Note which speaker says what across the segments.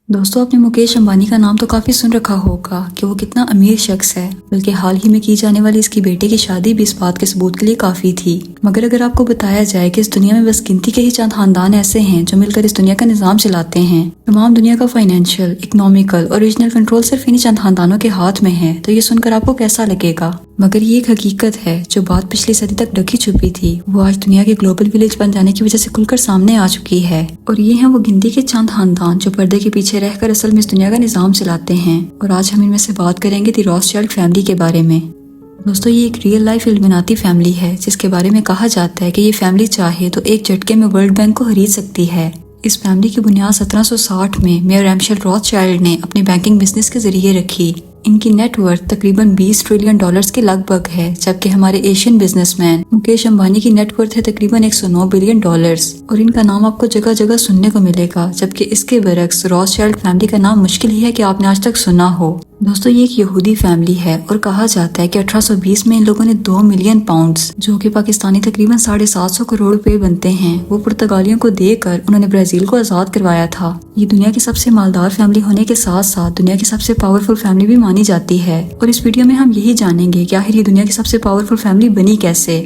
Speaker 1: दोस्तों, आपने मुकेश अंबानी का नाम तो काफी सुन रखा होगा कि वो कितना अमीर शख्स है। बल्कि हाल ही में की जाने वाली इसकी बेटे की शादी भी इस बात के सबूत के लिए काफी थी। मगर अगर आपको बताया जाए कि इस दुनिया में बस गिनती के ही चंद खानदान ऐसे हैं जो मिलकर इस दुनिया का निजाम चलाते हैं, तमाम दुनिया का फाइनेंशियल, इकोनॉमिकल और रीजनल कंट्रोल सिर्फ इन्हीं चंद खानदानों के हाथ में है, तो ये सुनकर आपको कैसा लगेगा। मगर ये एक हकीकत है जो बात पिछली सदी तक ढकी छुपी थी, वो आज दुनिया के ग्लोबल विलेज बन जाने की वजह से खुलकर सामने आ चुकी है। और ये हैं वो गिनती के चंद खानदान जो पर्दे के पीछे रहकर असल में इस दुनिया का निजाम चलाते हैं। और आज हम इनमें से बात करेंगे दी रॉथस्चाइल्ड फैमिली के बारे में। दोस्तों, ये एक रियल लाइफ इल्यूमिनाती फैमिली है जिसके बारे में कहा जाता है कि ये फैमिली चाहे तो एक झटके में वर्ल्ड बैंक को खरीद सकती है। इस फैमिली की बुनियाद 1760 में मेयर रैमशेल रॉथस्चाइल्ड ने अपने बैंकिंग बिजनेस के जरिए रखी। इनकी नेटवर्थ तकरीबन 20 ट्रिलियन डॉलर्स के लगभग है, जबकि हमारे एशियन बिजनेसमैन मुकेश अंबानी की नेटवर्थ है तकरीबन 109 बिलियन डॉलर्स। और इनका नाम आपको जगह जगह सुनने को मिलेगा, जबकि इसके बरक्स रॉथस्चाइल्ड फैमिली का नाम मुश्किल ही है कि आपने आज तक सुना हो। दोस्तों, ये एक यहूदी फैमिली है और कहा जाता है कि 1820 में इन लोगों ने 2 मिलियन पाउंड्स, जो कि पाकिस्तानी तकरीबन 750 करोड़ रुपए बनते हैं, वो पुर्तगालियों को देकर उन्होंने ब्राजील को आजाद करवाया था। ये दुनिया की सबसे मालदार फैमिली होने के साथ साथ दुनिया की सबसे पावरफुल फैमिली भी मानी जाती है। और इस वीडियो में हम यही जानेंगे कि आखिर ये दुनिया की सबसे पावरफुल फैमिली बनी कैसे।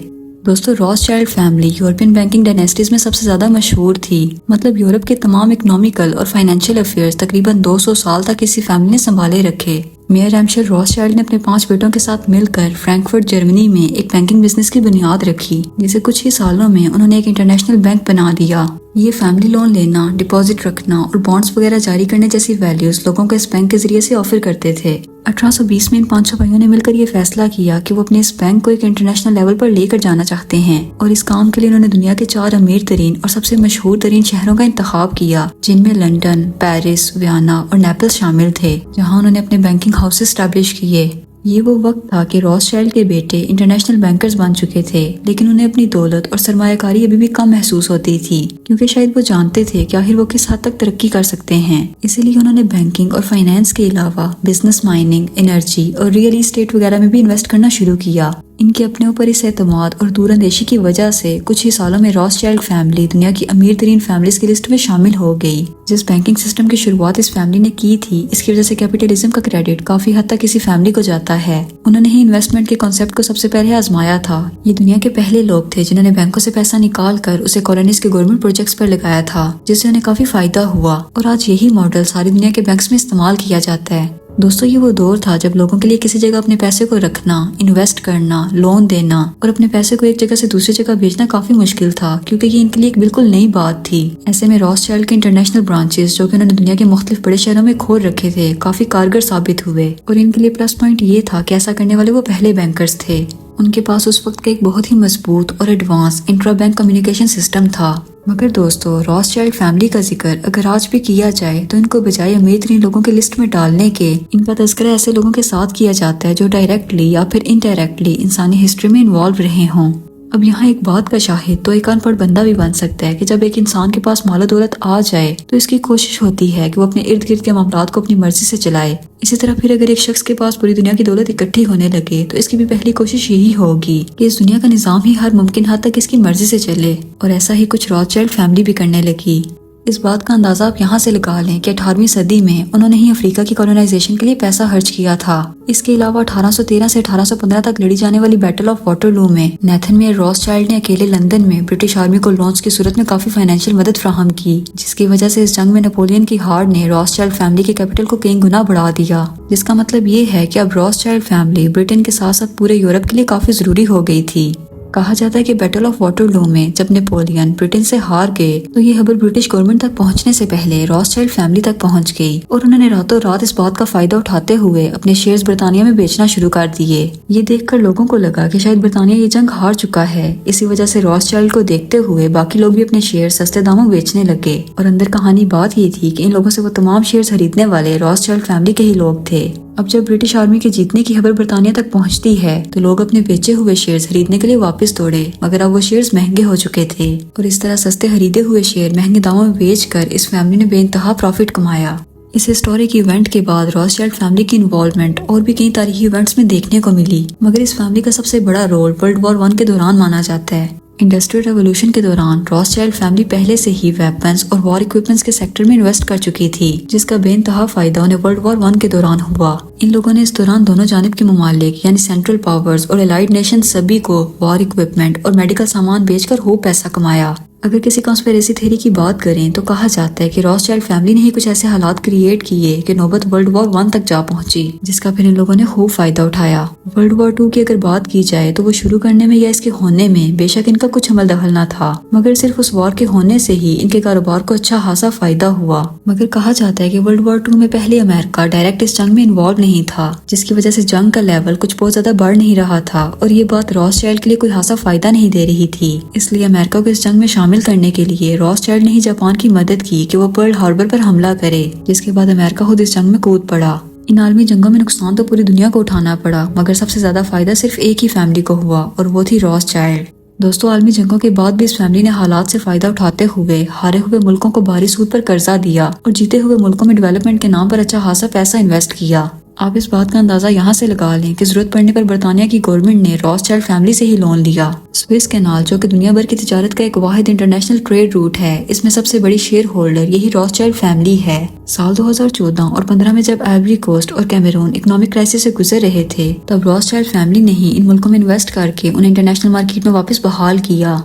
Speaker 1: दोस्तों, Rothschild family European banking dynasties में सबसे ज्यादा मशहूर थी। मतलब यूरोप के तमाम इकोनॉमिकल और फाइनेंशियल अफेयर्स तकरीबन 200 साल तक इसी फैमिली ने संभाले रखे। मेयर रैमशेल रॉथस्चाइल्ड ने अपने 5 बेटों के साथ मिलकर फ्रैंकफर्ट जर्मनी में एक बैंकिंग बिजनेस की बुनियाद रखी, जिसे कुछ ही सालों में उन्होंने एक इंटरनेशनल बैंक बना दिया। ये फैमिली लोन लेना, डिपॉजिट रखना और बॉन्ड्स वगैरह जारी करने जैसी वैल्यूज लोगों को इस बैंक के जरिए से ऑफर करते थे। 1820 में इन 5 भाइयों ने मिलकर ये फैसला किया कि वो अपने इस बैंक को एक इंटरनेशनल लेवल पर लेकर जाना चाहते हैं। और इस काम के लिए उन्होंने दुनिया के 4 अमीर तरीन और सबसे मशहूर तरीन शहरों का इंतखाब किया, जिनमें लंदन, पेरिस, वियना और नेपल्स शामिल थे, जहाँ उन्होंने अपने बैंकिंग हाउस एस्टैब्लिश किए। ये वो वक्त था कि रॉथस्चाइल्ड के बेटे इंटरनेशनल बैंकर्स बन चुके थे, लेकिन उन्हें अपनी दौलत और सरमायाकारी अभी भी कम महसूस होती थी, क्योंकि शायद वो जानते थे कि आखिर वो किस हद तक तरक्की कर सकते हैं। इसीलिए उन्होंने बैंकिंग और फाइनेंस के अलावा बिजनेस, माइनिंग, एनर्जी और रियल एस्टेट वगैरह में भी इन्वेस्ट करना शुरू किया। इनके अपने ऊपर इस एतमाद और दूरअंदेशी की वजह से कुछ ही सालों में रॉथस्चाइल्ड फैमिली दुनिया की अमीर तरीन फैमिलीज की लिस्ट में शामिल हो गई। जिस बैंकिंग सिस्टम की शुरुआत इस फैमिली ने की थी, इसकी वजह से कैपिटलिज्म का क्रेडिट काफी हद तक इसी फैमिली को जाता है। उन्होंने ही इन्वेस्टमेंट के कॉन्सेप्ट को सबसे पहले आजमाया था। ये दुनिया के पहले लोग थे जिन्होंने बैंकों से पैसा निकाल कर उसे कॉलोनीज के गवर्नमेंट प्रोजेक्ट्स पर लगाया था, जिससे उन्हें काफी फायदा हुआ। और आज यही मॉडल सारी दुनिया के बैंक्स में इस्तेमाल किया जाता है। दोस्तों, ये वो दौर था जब लोगों के लिए किसी जगह अपने पैसे को रखना, इन्वेस्ट करना, लोन देना और अपने पैसे को एक जगह से दूसरी जगह भेजना काफी मुश्किल था, क्योंकि ये इनके लिए एक बिल्कुल नई बात थी। ऐसे में रॉथस्चाइल्ड के इंटरनेशनल ब्रांचेस, जो कि उन्होंने दुनिया के मुख्तलिफ बड़े शहरों में खोल रखे थे, काफी कारगर साबित हुए। और इनके लिए प्लस पॉइंट ये था कि ऐसा करने वाले वो पहले बैंकर्स थे। उनके पास उस वक्त का एक बहुत ही मजबूत और advance intra bank communication system था। मगर दोस्तों, रॉथस्चाइल्ड फैमिली का जिक्र अगर आज भी किया जाए तो इनको बजाय अमीर तरीन लोगों के लिस्ट में डालने के, इनका तज़किरा ऐसे लोगों के साथ किया जाता है जो डायरेक्टली या फिर इनडायरेक्टली इंसानी हिस्ट्री में इन्वॉल्व रहे हों। अब यहाँ एक बात का शाहिद तो एक अनपढ़ बंदा भी बन सकता है कि जब एक इंसान के पास मालो दौलत आ जाए तो इसकी कोशिश होती है कि वो अपने इर्द गिर्द के मामलात को अपनी मर्जी से चलाए। इसी तरह फिर अगर एक शख्स के पास पूरी दुनिया की दौलत इकट्ठी होने लगे तो इसकी भी पहली कोशिश यही होगी कि इस दुनिया का निजाम ही हर मुमकिन हद तक इसकी मर्जी से चले। और ऐसा ही कुछ रॉथस्चाइल्ड फैमिली भी करने लगी। इस बात का अंदाजा आप यहाँ से लगा लें कि 18वीं सदी में उन्होंने ही अफ्रीका की कॉलोनाइजेशन के लिए पैसा खर्च किया था। इसके अलावा 1813 से 1815 तक लड़ी जाने वाली बैटल ऑफ वाटरलू में नेथन मेयर रॉथस्चाइल्ड ने अकेले लंदन में ब्रिटिश आर्मी को लॉन्च की सूरत में काफी फाइनेंशियल मदद फराहम की, जिसकी वजह से इस जंग में नेपोलियन की हार ने रॉथस्चाइल्ड फैमिली के कैपिटल को कई गुना बढ़ा दिया। जिसका मतलब ये है कि अब रॉथस्चाइल्ड फैमिली ब्रिटेन के साथ साथ पूरे यूरोप के लिए काफी जरूरी हो गई थी। कहा जाता है कि बैटल ऑफ वाटरलू में जब नेपोलियन ब्रिटेन से हार गए तो ये खबर ब्रिटिश गवर्नमेंट तक पहुंचने से पहले रॉथस्चाइल्ड फैमिली तक पहुंच गई और उन्होंने रातों रात इस बात का फायदा उठाते हुए अपने शेयर्स ब्रिटानिया में बेचना शुरू कर दिए। ये देखकर लोगों को लगा कि शायद ब्रिटानिया ये जंग हार चुका है। इसी वजह से रॉथस्चाइल्ड को देखते हुए बाकी लोग भी अपने शेयर सस्ते दामों में बेचने लगे। और अंदर कहानी बात ये थी कि इन लोगों से वो तमाम शेयर खरीदने वाले रॉथस्चाइल्ड फैमिली के ही लोग थे। अब जब ब्रिटिश आर्मी के जीतने की खबर बरतानिया तक पहुंचती है तो लोग अपने बेचे हुए शेयर्स खरीदने के लिए वापस दौड़े, मगर अब वो शेयर्स महंगे हो चुके थे। और इस तरह सस्ते खरीदे हुए शेयर महंगे दामों में बेचकर इस फैमिली ने बेइंतहा प्रॉफिट कमाया। इस हिस्टोरिक इवेंट के बाद रॉथस्चाइल्ड फैमिली की इन्वॉल्वमेंट और भी कई तारीखी इवेंट्स में देखने को मिली, मगर इस फैमिली का सबसे बड़ा रोल वर्ल्ड वॉर 1 के दौरान माना जाता है। इंडस्ट्रियल रेवोल्यूशन के दौरान रॉथस्चाइल्ड फैमिली पहले से ही वेपन्स और वॉर इक्विपमेंट्स के सेक्टर में इन्वेस्ट कर चुकी थी, जिसका बेइंतहा फायदा उन्हें वर्ल्ड वॉर 1 के दौरान हुआ। इन लोगों ने इस दौरान दोनों जानिब के ममालिक यानी सेंट्रल पावर्स और एलाइड नेशन सभी को वॉर इक्विपमेंट और मेडिकल सामान बेचकर खूब पैसा कमाया। अगर किसी कॉन्स्पिरेसी थ्योरी की बात करें तो कहा जाता है कि रॉथस्चाइल्ड फैमिली ने ही कुछ ऐसे हालात क्रिएट किए कि नौबत वर्ल्ड वॉर 1 तक जा पहुंची, जिसका फिर इन लोगों ने खूब फायदा उठाया। वर्ल्ड वॉर 2 की अगर बात की जाए तो वो शुरू करने में या इसके होने में बेशक इनका कुछ अमल दखल न था, मगर सिर्फ उस वॉर के होने से ही इनके कारोबार को अच्छा खासा फायदा हुआ। मगर कहा जाता है कि वर्ल्ड वॉर 2 में पहले अमेरिका डायरेक्ट इस जंग में इन्वॉल्व नहीं था, जिसकी वजह से जंग का लेवल कुछ बहुत ज्यादा बढ़ नहीं रहा था और ये बात रॉथस्चाइल्ड के लिए कोई खासा फायदा नहीं दे रही थी। इसलिए अमेरिका को इस जंग में शामिल करने के लिए रॉथस्चाइल्ड ने ही जापान की मदद की कि वो पर्ल हार्बर पर हमला करे, जिसके बाद अमेरिका खुद इस जंग में कूद पड़ा। इन आलमी जंगों में नुकसान तो पूरी दुनिया को उठाना पड़ा, मगर सबसे ज्यादा फायदा सिर्फ एक ही फैमिली को हुआ और वो थी रॉथस्चाइल्ड। दोस्तों, आलमी जंगों के बाद भी इस फैमिली ने हालात से फायदा उठाते हुए हारे हुए मुल्कों को भारी सूद पर कर्जा दिया और जीते हुए मुल्कों में डेवलपमेंट के नाम पर अच्छा खासा पैसा इन्वेस्ट किया। आप इस बात का अंदाजा यहाँ से लगा लें कि जरूरत पड़ने पर बरतानिया की गवर्नमेंट ने रॉथस्चाइल्ड फैमिली से ही लोन लिया। स्विस कैनाल, जो कि दुनिया भर की तिजारत का एक वाहिद इंटरनेशनल ट्रेड रूट है, इसमें सबसे बड़ी शेयर होल्डर यही रॉथस्चाइल्ड फैमिली है। साल 2014 और 15 में जब आइवरी कोस्ट और कैमरून इकोनॉमिक क्राइसिस से गुजर रहे थे, तब रॉथस्चाइल्ड फैमिली ने ही इन मुल्कों में इन्वेस्ट करके उन्हें इंटरनेशनल मार्केट में वापस बहाल किया।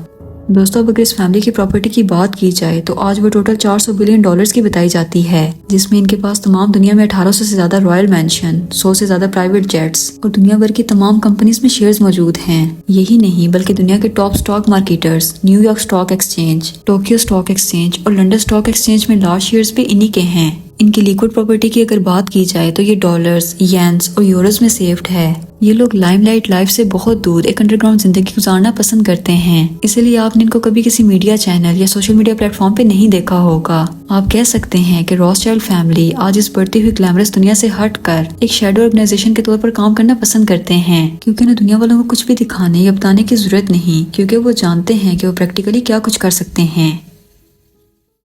Speaker 1: दोस्तों, अब अगर इस फैमिली की प्रॉपर्टी की बात की जाए तो आज वो टोटल 400 बिलियन डॉलर्स की बताई जाती है, जिसमें इनके पास तमाम दुनिया में 1800 से ज्यादा रॉयल मैंशन, 100 से ज्यादा प्राइवेट जेट्स और दुनिया भर की तमाम कंपनीज में शेयर्स मौजूद हैं। यही नहीं बल्कि दुनिया के top stock marketers New York stock exchange, Tokyo stock exchange और लंदन स्टॉक एक्सचेंज में लार्ज शेयर्स भी इन्हीं के हैं। इनकी लिक्विड प्रॉपर्टी की अगर बात की जाए तो ये डॉलर्स, येन्स और यूरोज में सेव्ड है। ये लोग लाइमलाइट लाइफ से बहुत दूर एक अंडरग्राउंड जिंदगी गुजारना पसंद करते हैं, इसलिए आपने इनको कभी किसी मीडिया चैनल या सोशल मीडिया प्लेटफॉर्म पे नहीं देखा होगा। आप कह सकते हैं कि रॉथस्चाइल्ड फैमिली आज इस बढ़ती हुई ग्लैमरस दुनिया से हटकर एक शैडो ऑर्गेनाइजेशन के तौर पर काम करना पसंद करते हैं, क्योंकि उन्हें दुनिया वालों को कुछ भी दिखाने या बताने की जरूरत नहीं, क्योंकि वो जानते हैं कि वो प्रैक्टिकली क्या कुछ कर सकते हैं।